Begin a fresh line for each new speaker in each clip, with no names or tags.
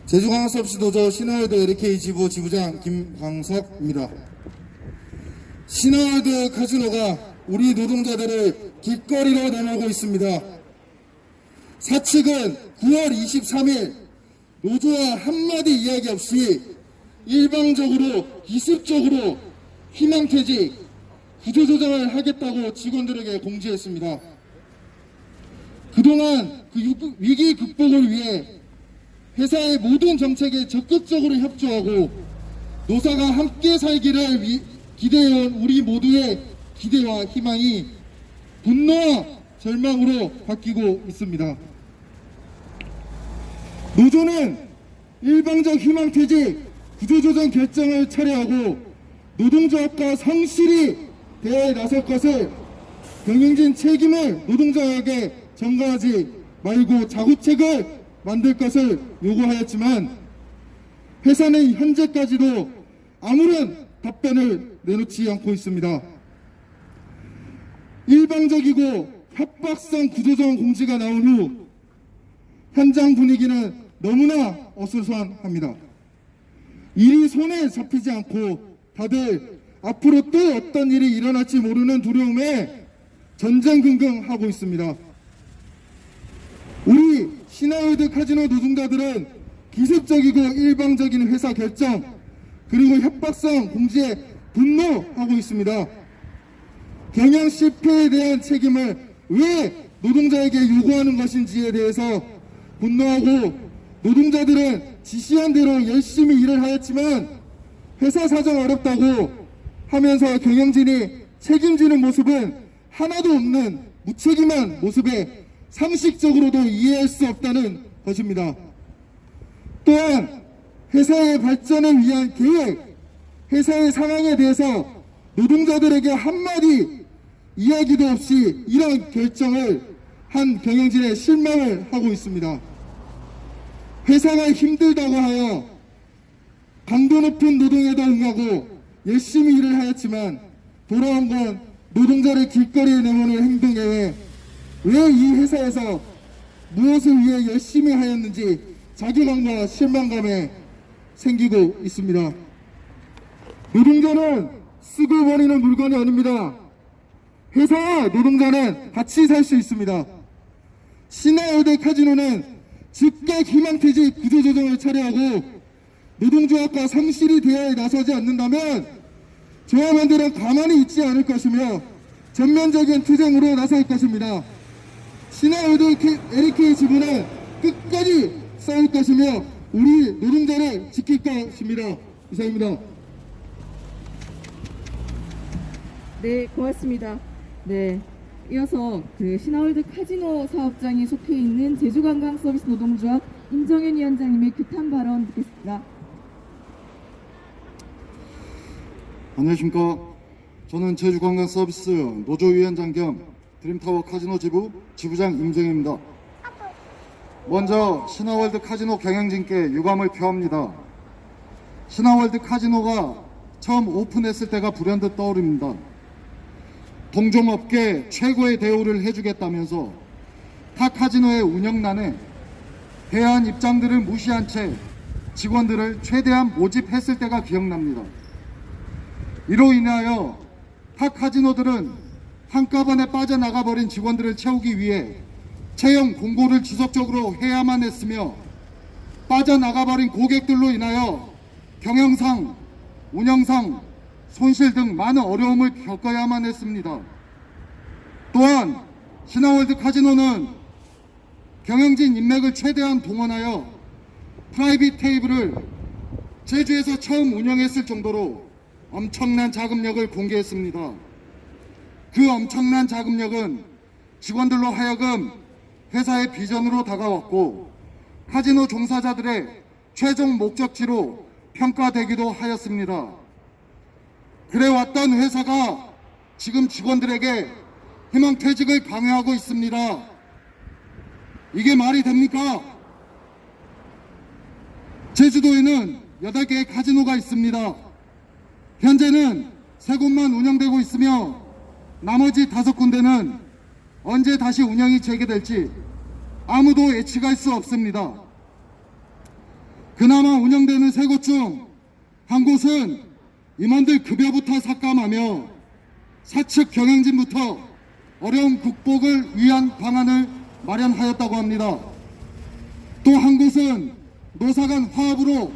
제주광역서비스 노조 신화월드 LK 지부 지부장 김광석입니다. 신화월드 카지노가 우리 노동자들을 길거리로 내몰고 있습니다. 사측은 9월 23일 노조와 한마디 이야기 없이 일방적으로 기습적으로 희망퇴직, 구조조정을 하겠다고 직원들에게 공지했습니다. 그동안 그 위기 극복을 위해 회사의 모든 정책에 적극적으로 협조하고 노사가 함께 살기를 기대해온 우리 모두의 기대와 희망이 분노와 절망으로 바뀌고 있습니다. 노조는 일방적 희망퇴직, 구조조정 결정을 철회하고 노동조합과 성실히 대화에 나설 것을 경영진 책임을 노동자에게 전가하지 말고 자구책을 만들 것을 요구하였지만 회사는 현재까지도 아무런 답변을 내놓지 않고 있습니다. 일방적이고 협박성 구조조정 공지가 나온 후 현장 분위기는 너무나 어수선합니다. 일이 손에 잡히지 않고 다들 앞으로 또 어떤 일이 일어날지 모르는 두려움에 전전긍긍하고 있습니다. 우리 신화월드 카지노 노동자들은 기습적이고 일방적인 회사 결정 그리고 협박성 공지에 분노하고 있습니다. 경영 실패에 대한 책임을 왜 노동자에게 요구하는 것인지에 대해서 분노하고 노동자들은 지시한 대로 열심히 일을 하였지만 회사 사정 어렵다고 하면서 경영진이 책임지는 모습은 하나도 없는 무책임한 모습에 상식적으로도 이해할 수 없다는 것입니다. 또한 회사의 발전을 위한 계획, 회사의 상황에 대해서 노동자들에게 한마디 이야기도 없이 이런 결정을 한 경영진에 실망을 하고 있습니다. 회사가 힘들다고 하여 강도 높은 노동에도 응하고 열심히 일을 하였지만 돌아온 건 노동자를 길거리에 내모는 행동에 왜 이 회사에서 무엇을 위해 열심히 하였는지 자괴감과 실망감에 생기고 있습니다. 노동자는 쓰고 버리는 물건이 아닙니다. 회사와 노동자는 같이 살 수 있습니다. 신화월드 카지노는 즉각 희망퇴직 구조조정을 철회하고 노동조합과 성실히 대화에 나서지 않는다면 조합원들은 가만히 있지 않을 것이며 전면적인 투쟁으로 나설 것입니다. 신화월드 LK 지부는 끝까지 싸울 것이며 우리 노동자를 지킬 것입니다. 이상입니다.
네, 고맙습니다. 네, 이어서 신화월드 카지노 사업장이 속해 있는 제주관광서비스 노동조합 임정현 위원장님의 규탄 발언 듣겠습니다.
안녕하십니까. 저는 제주관광서비스 노조위원장 겸 드림타워 카지노 지부 지부장 임정현입니다. 먼저 신화월드 카지노 경영진께 유감을 표합니다. 신화월드 카지노가 처음 오픈했을 때가 불현듯 떠오릅니다. 동종업계 최고의 대우를 해주겠다면서 타 카지노의 운영난에 대한 입장들을 무시한 채 직원들을 최대한 모집했을 때가 기억납니다. 이로 인하여 타 카지노들은 한꺼번에 빠져나가버린 직원들을 채우기 위해 채용 공고를 지속적으로 해야만 했으며 빠져나가버린 고객들로 인하여 경영상, 운영상, 손실 등 많은 어려움을 겪어야만 했습니다. 또한 신화월드 카지노는 경영진 인맥을 최대한 동원하여 프라이빗 테이블을 제주에서 처음 운영했을 정도로 엄청난 자금력을 공개했습니다. 그 엄청난 자금력은 직원들로 하여금 회사의 비전으로 다가왔고 카지노 종사자들의 최종 목적지로 평가되기도 하였습니다. 그래왔던 회사가 지금 직원들에게 희망퇴직을 강요하고 있습니다. 이게 말이 됩니까? 제주도에는 8개의 카지노가 있습니다. 현재는 3곳만 운영되고 있으며 나머지 5군데는 언제 다시 운영이 재개될지 아무도 예측할 수 없습니다. 그나마 운영되는 세 곳 중 한 곳은 임원들 급여부터 삭감하며 사측 경영진부터 어려움 극복을 위한 방안을 마련하였다고 합니다. 또 한 곳은 노사 간 화합으로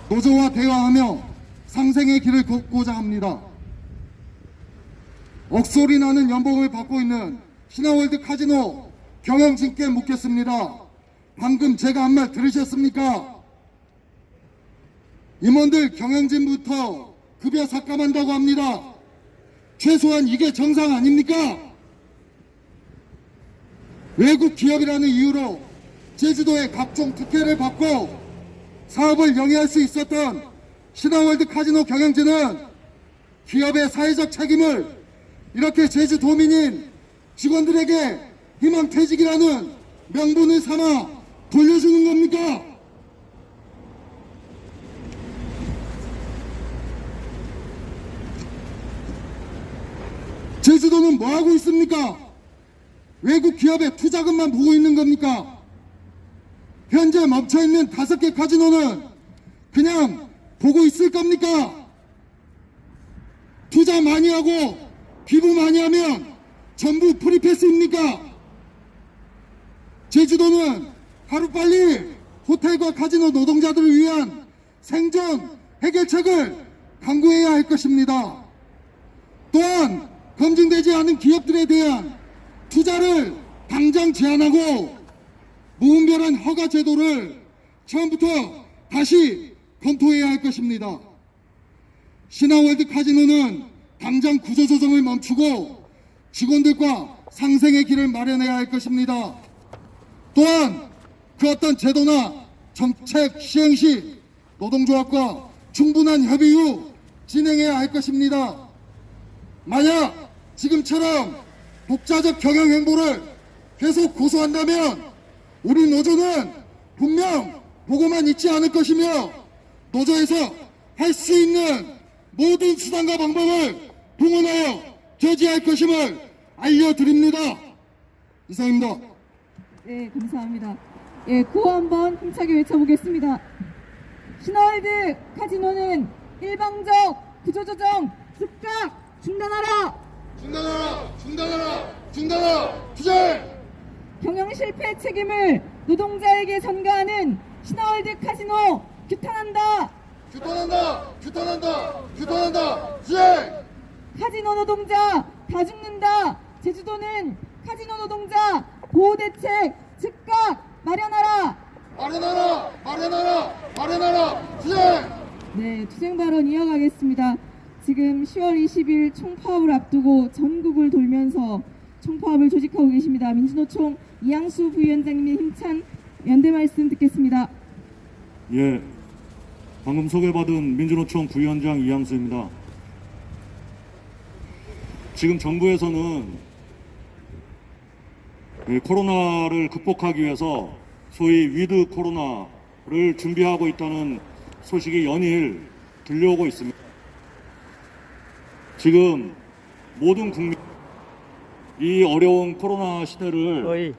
노조와 대화하며 상생의 길을 걷고자 합니다. 억소리 나는 연봉을 받고 있는 신화월드 카지노 경영진께 묻겠습니다. 방금 제가 한 말 들으셨습니까? 임원들 경영진부터 급여 삭감한다고 합니다. 최소한 이게 정상 아닙니까? 외국 기업이라는 이유로 제주도에 각종 특혜를 받고 사업을 영위할 수 있었던 신화월드 카지노 경영진은 기업의 사회적 책임을 이렇게 제주도민인 직원들에게 희망퇴직이라는 명분을 삼아 돌려주는 겁니까? 제주도는 뭐하고 있습니까? 외국 기업의 투자금만 보고 있는 겁니까? 현재 멈춰있는 5개 카지노는 그냥 보고 있을 겁니까? 투자 많이 하고 기부 많이 하면 전부 프리패스입니까? 제주도는 하루빨리 호텔과 카지노 노동자들을 위한 생존 해결책을 강구해야 할 것입니다. 또한 검증되지 않은 기업들에 대한 투자를 당장 제한하고 무분별한 허가 제도를 처음부터 다시 검토해야 할 것입니다. 신화월드 카지노는 당장 구조조정을 멈추고 직원들과 상생의 길을 마련해야 할 것입니다. 또한 그 어떤 제도나 정책 시행 시 노동조합과 충분한 협의 후 진행해야 할 것입니다. 만약 지금처럼 독자적 경영 행보를 계속 고수한다면 우리 노조는 분명 보고만 있지 않을 것이며 노조에서 할 수 있는 모든 수단과 방법을 동원하여 저지할 것임을 알려드립니다. 이상입니다.
네, 감사합니다. 예, 구호 한번 힘차게 외쳐보겠습니다. 신화월드 카지노는 일방적 구조조정 즉각 중단하라!
중단하라! 중단하라! 중단하라! 투쟁!
경영 실패 책임을 노동자에게 전가하는 신화월드 카지노 규탄한다!
규탄한다! 규탄한다! 규탄한다! 투쟁!
카지노 노동자 다 죽는다! 제주도는 카지노 노동자 보호대책 즉각 마련하라!
마련하라! 마련하라! 마련하라! 투쟁!
네, 투쟁 발언 이어가겠습니다. 지금 10월 20일 총파업을 앞두고 전국을 돌면서 총파업을 조직하고 계십니다. 민주노총 이양수 부위원장님의 힘찬 연대 말씀 듣겠습니다.
예, 방금 소개받은 민주노총 부위원장 이양수입니다. 지금 정부에서는 코로나를 극복하기 위해서 소위 위드 코로나를 준비하고 있다는 소식이 연일 들려오고 있습니다. 지금 모든 국민 이 어려운 코로나 시대를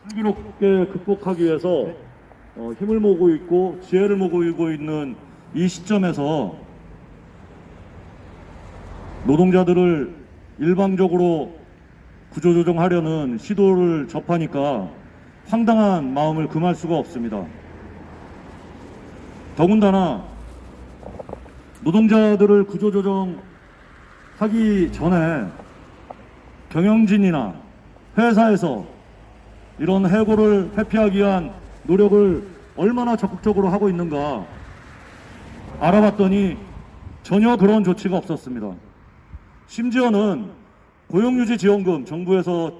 슬기롭게 극복하기 위해서 힘을 모으고 있고 지혜를 모으고 있는 이 시점에서 노동자들을 일방적으로 구조조정하려는 시도를 접하니까 황당한 마음을 금할 수가 없습니다. 더군다나 노동자들을 구조조정하기 전에 경영진이나 회사에서 이런 해고를 회피하기 위한 노력을 얼마나 적극적으로 하고 있는가 알아봤더니 전혀 그런 조치가 없었습니다. 심지어는 고용유지지원금, 정부에서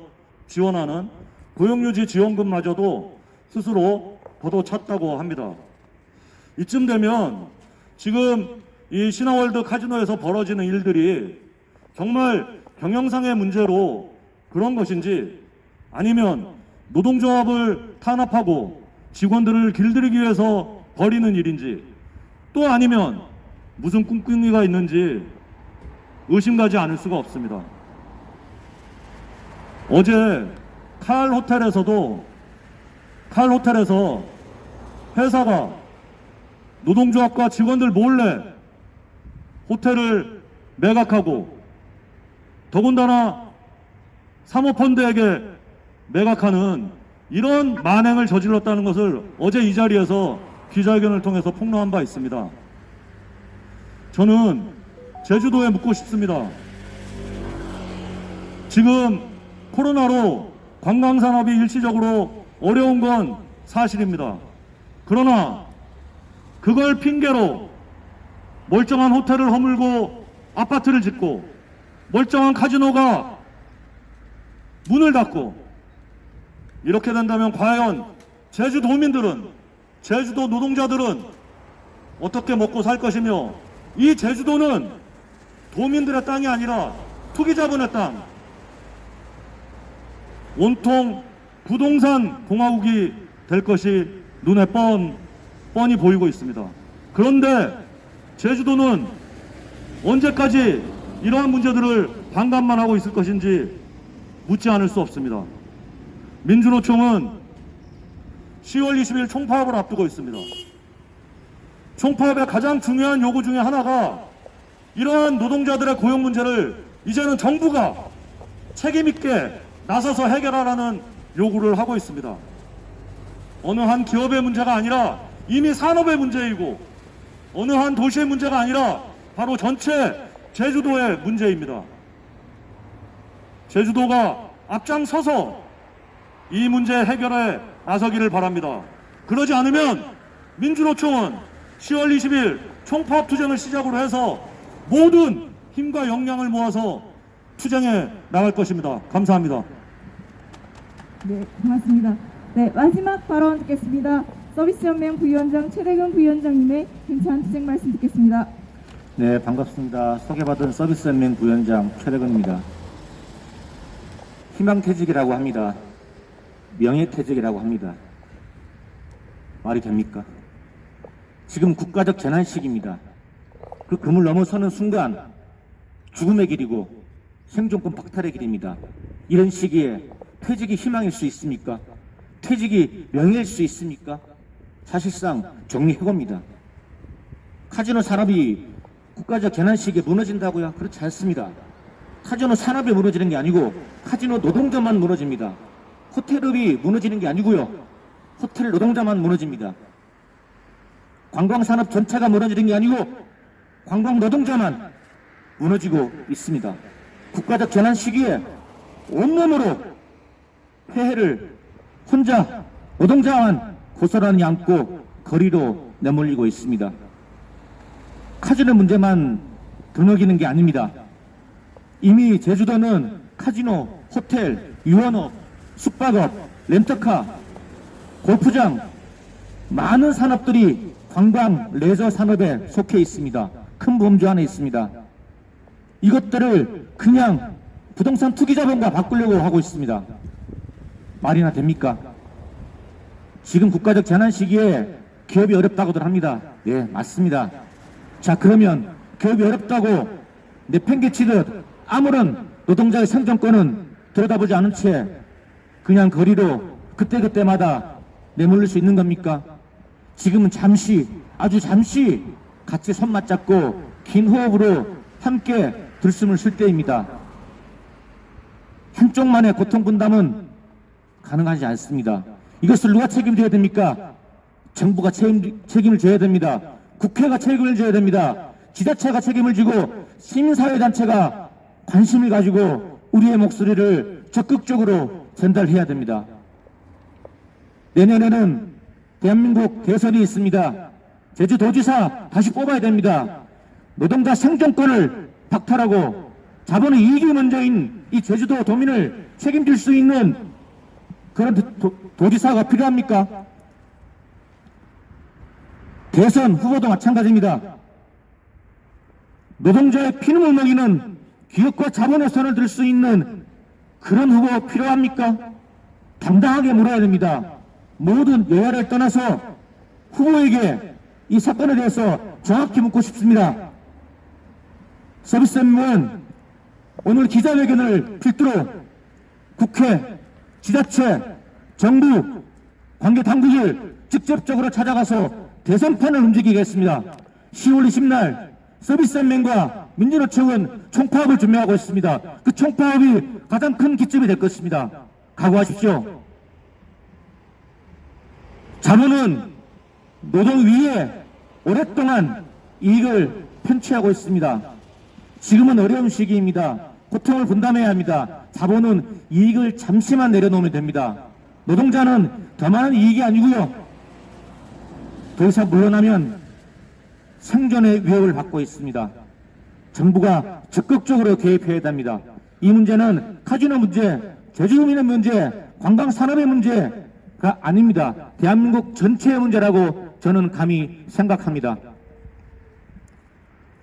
지원하는 고용유지지원금마저도 스스로 걷어찼다고 합니다. 이쯤 되면 지금 이 신화월드 카지노에서 벌어지는 일들이 정말 경영상의 문제로 그런 것인지 아니면 노동조합을 탄압하고 직원들을 길들이기 위해서 벌이는 일인지 또 아니면 무슨 꿍꿍이가 있는지 의심가지 않을 수가 없습니다. 어제 칼 호텔에서 회사가 노동조합과 직원들 몰래 호텔을 매각하고 더군다나 사모펀드에게 매각하는 이런 만행을 저질렀다는 것을 어제 이 자리에서 기자회견을 통해서 폭로한 바 있습니다. 저는 제주도에 묻고 싶습니다. 지금 코로나로 관광산업이 일시적으로 어려운 건 사실입니다. 그러나 그걸 핑계로 멀쩡한 호텔을 허물고 아파트를 짓고 멀쩡한 카지노가 문을 닫고 이렇게 된다면 과연 제주도민들은, 제주도 노동자들은 어떻게 먹고 살 것이며, 이 제주도는 도민들의 땅이 아니라 투기자본의 땅, 온통 부동산 공화국이 될 것이 눈에 뻔히 보이고 있습니다. 그런데 제주도는 언제까지 이러한 문제들을 반감만 하고 있을 것인지 묻지 않을 수 없습니다. 민주노총은 10월 20일 총파업을 앞두고 있습니다. 총파업의 가장 중요한 요구 중에 하나가 이러한 노동자들의 고용 문제를 이제는 정부가 책임있게 나서서 해결하라는 요구를 하고 있습니다. 어느 한 기업의 문제가 아니라 이미 산업의 문제이고, 어느 한 도시의 문제가 아니라 바로 전체 제주도의 문제입니다. 제주도가 앞장서서 이 문제 해결에 나서기를 바랍니다. 그러지 않으면 민주노총은 10월 20일 총파업 투쟁을 시작으로 해서 모든 힘과 역량을 모아서 투쟁에 나갈 것입니다. 감사합니다.
네, 고맙습니다. 네, 마지막 발언 듣겠습니다. 서비스연맹 부위원장 최대근 부위원장님의 힘찬 투쟁 말씀 듣겠습니다.
네, 반갑습니다. 소개받은 서비스연맹 부위원장 최대근입니다. 희망퇴직이라고 합니다. 명예퇴직이라고 합니다. 말이 됩니까? 지금 국가적 재난 시기입니다. 그 금을 넘어서는 순간 죽음의 길이고 생존권 박탈의 길입니다. 이런 시기에 퇴직이 희망일 수 있습니까? 퇴직이 명예일 수 있습니까? 사실상 정리해고입니다. 카지노 산업이 국가적 재난 시기에 무너진다고요? 그렇지 않습니다. 카지노 산업이 무너지는 게 아니고 카지노 노동자만 무너집니다. 호텔업이 무너지는 게 아니고요. 호텔 노동자만 무너집니다. 관광산업 전체가 무너지는 게 아니고 관광 노동자만 무너지고 있습니다. 국가적 재난 시기에 온몸으로 폐해를 혼자 노동자만 고스란히 안고 거리로 내몰리고 있습니다. 카지노 문제만 드러기는 게 아닙니다. 이미 제주도는 카지노, 호텔, 유언업, 숙박업, 렌터카, 골프장, 많은 산업들이 관광, 레저 산업에 속해 있습니다. 큰 범주 안에 있습니다. 이것들을 그냥 부동산 투기자본과 바꾸려고 하고 있습니다. 말이나 됩니까? 지금 국가적 재난 시기에 기업이 어렵다고들 합니다. 네, 맞습니다. 자, 그러면 기업이 어렵다고 내팽개치듯 아무런 노동자의 생존권은 들여다보지 않은 채 그냥 거리로 그때그때마다 내몰릴 수 있는 겁니까? 지금은 잠시, 아주 잠시 같이 손 맞잡고 긴 호흡으로 함께 들숨을 쉴 때입니다. 한쪽만의 고통 분담은 가능하지 않습니다. 이것을 누가 책임져야 됩니까? 정부가 책임을 져야 됩니다. 국회가 책임을 져야 됩니다. 지자체가 책임을 지고 시민사회단체가 관심을 가지고 우리의 목소리를 적극적으로 전달해야 됩니다. 내년에는 대한민국 대선이 있습니다. 제주도지사 다시 뽑아야 됩니다. 노동자 생존권을 박탈하고 자본의 이익이 먼저인 이 제주도 도민을 책임질 수 있는 그런 도지사가 필요합니까? 대선 후보도 마찬가지입니다. 노동자의 피눈물 먹이는 기업과 자본의 손을 들 수 있는 그런 후보 필요합니까? 당당하게 물어야 됩니다. 모든 여야를 떠나서 후보에게 이 사건에 대해서 정확히 묻고 싶습니다. 서비스연맹은 오늘 기자회견을 필두로 국회, 지자체, 정부, 관계 당국을 직접적으로 찾아가서 대선판을 움직이겠습니다. 10월 20날 서비스연맹과 민주노총은 총파업을 준비하고 있습니다. 그 총파업이 가장 큰 기점이 될 것입니다. 각오하십시오. 자본은 노동 위에 오랫동안 이익을 편취하고 있습니다. 지금은 어려운 시기입니다. 고통을 분담해야 합니다. 자본은 이익을 잠시만 내려놓으면 됩니다. 노동자는 더 많은 이익이 아니고요. 더 이상 물러나면 생존의 위협을 받고 있습니다. 정부가 적극적으로 개입해야 됩니다. 이 문제는 카지노 문제, 제주도민의 문제, 관광산업의 문제가 아닙니다. 대한민국 전체의 문제라고 저는 감히 생각합니다.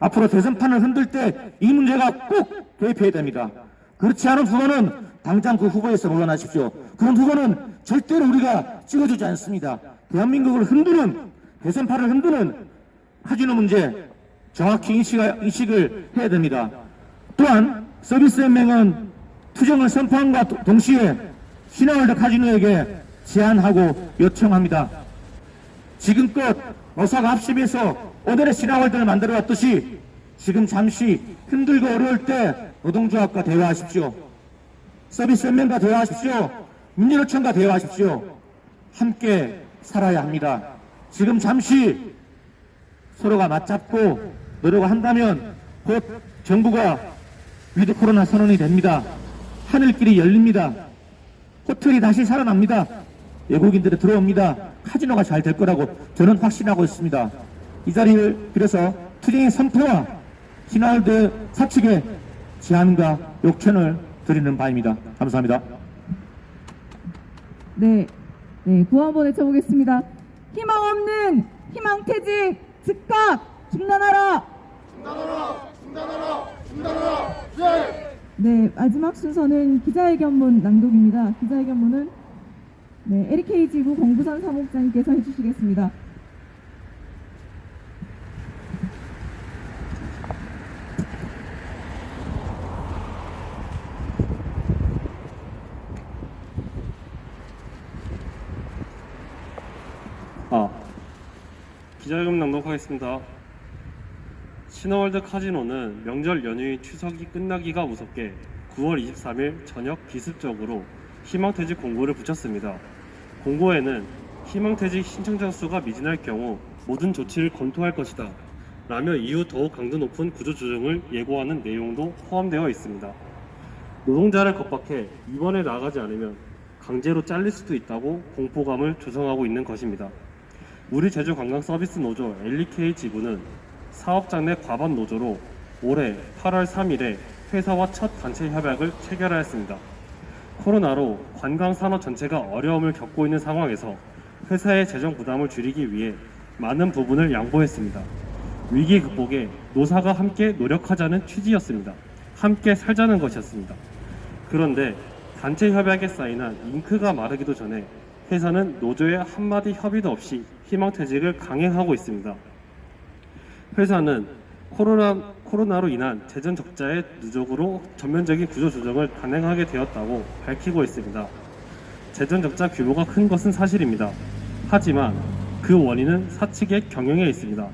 앞으로 대선판을 흔들 때 이 문제가 꼭 개입해야 됩니다. 그렇지 않은 후보는 당장 그 후보에서 물러나십시오. 그런 후보는 절대로 우리가 찍어주지 않습니다. 대한민국을 흔드는, 대선판을 흔드는 카지노 문제 정확히 인식을 해야 됩니다. 또한 서비스연맹은 투쟁을 선포함과 동시에 신화월드 카지노에게 제안하고 요청합니다. 지금껏 어사가 합심해서 오늘의 신화월드를 만들어왔듯이 지금 잠시 힘들고 어려울 때 노동조합과 대화하십시오. 서비스연맹과 대화하십시오. 민주노총과 대화하십시오. 함께 살아야 합니다. 지금 잠시 서로가 맞잡고 노력한다면 곧 정부가 위드 코로나 선언이 됩니다. 하늘길이 열립니다. 호텔이 다시 살아납니다. 외국인들이 들어옵니다. 카지노가 잘 될 거라고 저는 확신하고 있습니다. 이 자리를 빌어서 투쟁의 선포와 신화월드 사측의 제안과 요청을 드리는 바입니다. 감사합니다.
네, 구호 한번 외쳐보겠습니다. 희망 없는 희망퇴직 즉각 중단하라! 중단하라! 네, 마지막 순서는 기자회견문 낭독입니다. 기자회견문은 LK 지구 공부선 사무국장님께서 해주시겠습니다.
기자회견 낭독하겠습니다. 신화월드 카지노는 명절 연휴인 추석이 끝나기가 무섭게 9월 23일 저녁 기습적으로 희망퇴직 공고를 붙였습니다. 공고에는 희망퇴직 신청자 수가 미진할 경우 모든 조치를 검토할 것이다 라며 이후 더욱 강도 높은 구조조정을 예고하는 내용도 포함되어 있습니다. 노동자를 겁박해 이번에 나가지 않으면 강제로 잘릴 수도 있다고 공포감을 조성하고 있는 것입니다. 우리 제주관광서비스 노조 LK 지부는 사업장 내 과반 노조로 올해 8월 3일에 회사와 첫 단체 협약을 체결하였습니다. 코로나로 관광산업 전체가 어려움을 겪고 있는 상황에서 회사의 재정 부담을 줄이기 위해 많은 부분을 양보했습니다. 위기 극복에 노사가 함께 노력하자는 취지였습니다. 함께 살자는 것이었습니다. 그런데 단체 협약에 사인한 잉크가 마르기도 전에 회사는 노조의 한마디 협의도 없이 희망퇴직을 강행하고 있습니다. 회사는 코로나로 인한 재정 적자의 누적으로 전면적인 구조조정을 단행하게 되었다고 밝히고 있습니다. 재정 적자 규모가 큰 것은 사실입니다. 하지만 그 원인은 사측의 경영에 있습니다.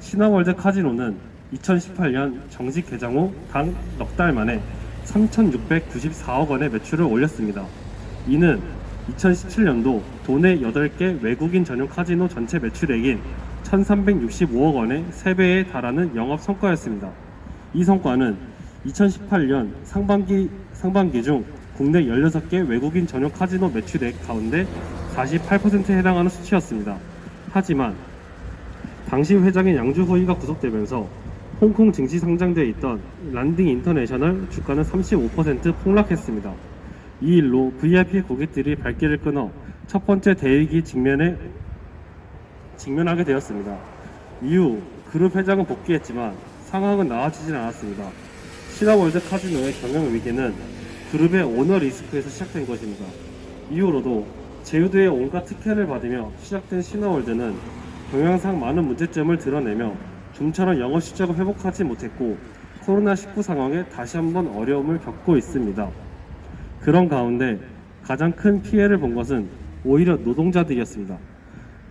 신화월드 카지노는 2018년 정식 개장 후 단 넉 달 만에 3,694억 원의 매출을 올렸습니다. 이는 2017년도 도내 8개 외국인 전용 카지노 전체 매출액인 1,365억 원의 3배에 달하는 영업 성과였습니다. 이 성과는 2018년 상반기 중 국내 16개 외국인 전용 카지노 매출액 가운데 48%에 해당하는 수치였습니다. 하지만 당시 회장인 양주 호이가 구속되면서 홍콩 증시 상장되어 있던 란딩 인터내셔널 주가는 35% 폭락했습니다. 이 일로 VIP 고객들이 발길을 끊어 첫 번째 대위기 직면하게 되었습니다. 이후 그룹 회장은 복귀했지만 상황은 나아지진 않았습니다. 신화월드 카지노의 경영 위기는 그룹의 오너 리스크에서 시작된 것입니다. 이후로도 제휴도의 온갖 특혜를 받으며 시작된 신화월드는 경영상 많은 문제점을 드러내며 좀처럼 영업 실적을 회복하지 못했고 코로나19 상황에 다시 한번 어려움을 겪고 있습니다. 그런 가운데 가장 큰 피해를 본 것은 오히려 노동자들이었습니다.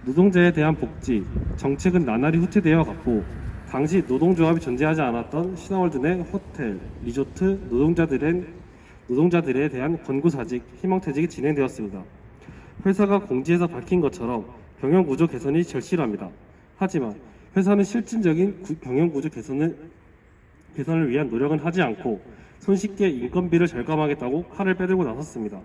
노동자에 대한 복지, 정책은 나날이 후퇴되어 갔고 당시 노동조합이 존재하지 않았던 신화월드 내 호텔, 리조트, 노동자들에 대한 권고사직, 희망퇴직이 진행되었습니다. 회사가 공지에서 밝힌 것처럼 경영구조 개선이 절실합니다. 하지만 회사는 실질적인 경영구조 개선을 위한 노력은 하지 않고 손쉽게 인건비를 절감하겠다고 칼을 빼들고 나섰습니다.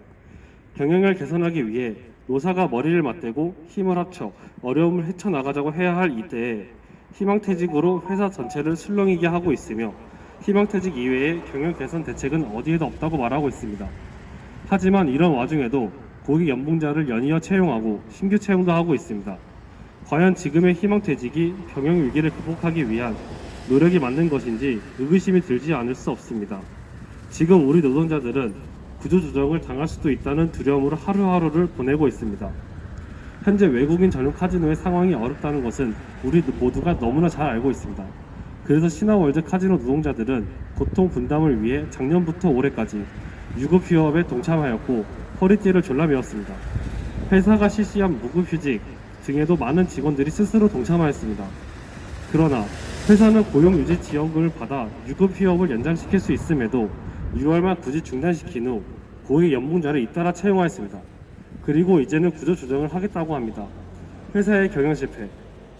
경영을 개선하기 위해 노사가 머리를 맞대고 힘을 합쳐 어려움을 헤쳐나가자고 해야 할 이때에 희망퇴직으로 회사 전체를 술렁이게 하고 있으며 희망퇴직 이외의 경영 개선 대책은 어디에도 없다고 말하고 있습니다. 하지만 이런 와중에도 고위 연봉자를 연이어 채용하고 신규 채용도 하고 있습니다. 과연 지금의 희망퇴직이 경영 위기를 극복하기 위한 노력이 맞는 것인지 의구심이 들지 않을 수 없습니다. 지금 우리 노동자들은 구조조정을 당할 수도 있다는 두려움으로 하루하루를 보내고 있습니다. 현재 외국인 전용 카지노의 상황이 어렵다는 것은 우리 모두가 너무나 잘 알고 있습니다. 그래서 신화월드 카지노 노동자들은 고통 분담을 위해 작년부터 올해까지 유급휴업에 동참하였고 허리띠를 졸라매었습니다. 회사가 실시한 무급휴직 등에도 많은 직원들이 스스로 동참하였습니다. 그러나 회사는 고용유지 지원금을 받아 유급휴업을 연장시킬 수 있음에도 6월만 굳이 중단시킨 후 고위 연봉자를 잇따라 채용하였습니다. 그리고 이제는 구조조정을 하겠다고 합니다. 회사의 경영실패,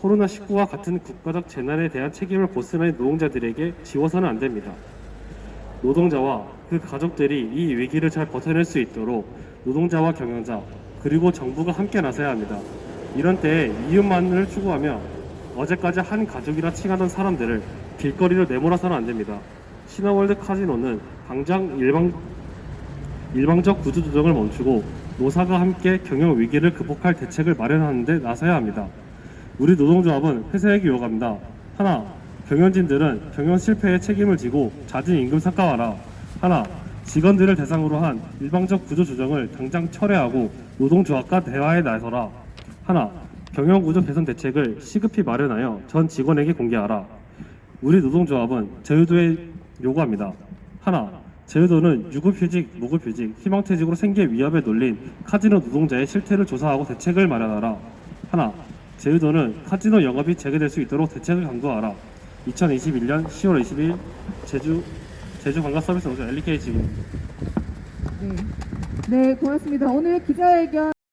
코로나19와 같은 국가적 재난에 대한 책임을 고스란히 노동자들에게 지워서는 안 됩니다. 노동자와 그 가족들이 이 위기를 잘 버텨낼 수 있도록 노동자와 경영자, 그리고 정부가 함께 나서야 합니다. 이런 때에 이윤만을 추구하며 어제까지 한 가족이라 칭하던 사람들을 길거리로 내몰아서는 안 됩니다. 신화월드 카지노는 당장 일방적 구조조정을 멈추고 노사가 함께 경영 위기를 극복할 대책을 마련하는 데 나서야 합니다. 우리 노동조합은 회사에게 요구합니다. 하나, 경영진들은 경영 실패에 책임을 지고 잦은 임금 삭감하라. 하나, 직원들을 대상으로 한 일방적 구조조정을 당장 철회하고 노동조합과 대화에 나서라. 하나, 경영구조 개선 대책을 시급히 마련하여 전 직원에게 공개하라. 우리 노동조합은 제휴도에 요구합니다. 하나, 제휴도는 유급휴직, 무급휴직, 희망퇴직으로 생계 위협에 놀린 카지노 노동자의 실태를 조사하고 대책을 마련하라. 하나, 제휴도는 카지노 영업이 재개될 수 있도록 대책을 강구하라. 2021년 10월 20일 제주 관광서비스 노조 LK 지구입니다.
네, 고맙습니다. 오늘 기자회견